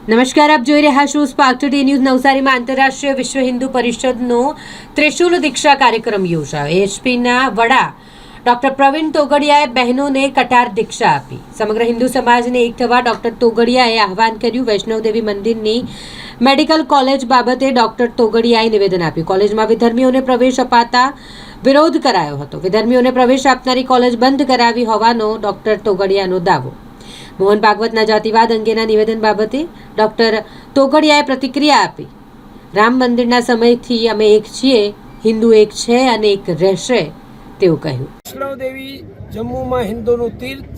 નમસ્કાર, આપ જોઈ રહ્યા છો સ્પાર્ક ટુડે ન્યૂઝ. નવસારીમાં આંતરરાષ્ટ્રીય વિશ્વ હિન્દુ પરિષદનો ત્રિશુલ દીક્ષા કાર્યક્રમ યોજાયો. એચપીના વડા ડોક્ટર પ્રવીણ તોગડિયાએ બહેનોને કટાર દીક્ષા આપી. સમગ્ર હિન્દુ સમાજને એક થવા ડોક્ટર તોગડિયાએ આહવાન કર્યું. વૈષ્ણવદેવી મંદિરની મેડિકલ કોલેજ બાબતે ડોક્ટર તોગડિયાએ નિવેદન આપ્યું. કોલેજમાં વિધર્મીઓને પ્રવેશ અપાતા વિરોધ કરાયો હતો. વિધર્મીઓને પ્રવેશ આપનારી કોલેજ બંધ કરાવી હોવાનો ડોક્ટર તોગડિયાનો દાવો. મોહન ભાગવતના જાતિવાદ અંગેના નિવેદન બાબતે ડોક્ટર તોગડિયાએ પ્રતિક્રિયા આપી. રામ મંદિરના સમયથી અમે એક છીએ, હિન્દુ એક છે અને એક રહેશે તેવું કહ્યું. વૈષ્ણવદેવી જમ્મુમાં હિન્દુનું તીર્થ,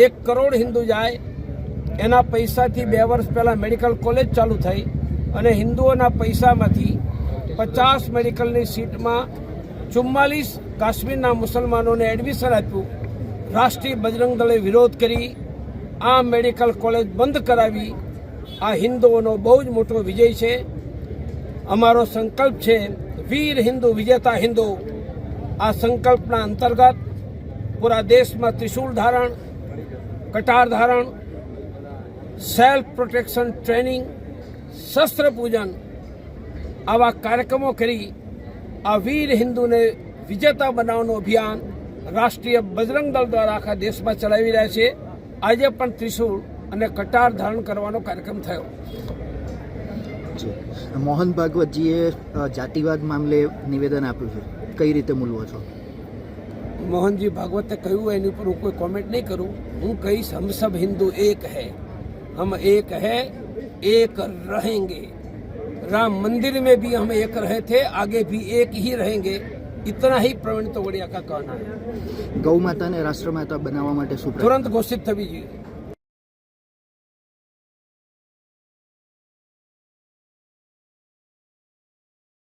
1 કરોડ હિન્દુ જાય એના પૈસાથી 2 વર્ષ પહેલાં મેડિકલ કોલેજ ચાલુ થઈ અને હિન્દુઓના પૈસામાંથી 50 મેડિકલની સીટમાં 44 કાશ્મીરના મુસલમાનોને એડમિશન આપ્યું. રાષ્ટ્રીય બજરંગ દળે વિરોધ કરી આ મેડિકલ કોલેજ બંધ કરાવી. આ હિન્દુઓનો બહુ જ મોટો વિજય છે. અમારો સંકલ્પ છે વીર હિન્દુ વિજેતા હિન્દુ. આ સંકલ્પના અંતર્ગત પૂરા દેશમાં ત્રિશુલ ધારણ, કટાર ધારણ, સેલ્ફ પ્રોટેક્શન ટ્રેનિંગ, શસ્ત્ર પૂજન આવા કાર્યક્રમો કરી આ વીર હિન્દુને વિજેતા બનાવવાનું અભિયાન રાષ્ટ્રીય બજરંગ દળ દ્વારા આખા દેશમાં ચલાવી રહ્યા છે. આજે પણ ત્રિશુલ અને કટાર ધારણ કરવાનો કાર્યક્રમ થયો. મોહન ભાગવતજીએ જાતિવાદ મામલે નિવેદન આપ્યું છે, કઈ રીતે મૂલવો છો? મોહનજી ભાગવતે કહ્યું એની ઉપર હું કોઈ કોમેન્ટ નહીં કરું. હું કહીશ હમ સબ હિન્દુ એક है, हम एक है, एक रहेंगे. राम मंदिर में भी हम एक रहे थे, आगे भी एक ही रहेंगे. इतना ही प्रवीण तोगड़िया का कहना है. ગૌ માતાને રાષ્ટ્રમાતા બનાવવા માટે શું तुरंत घोषित થવી જોઈએ.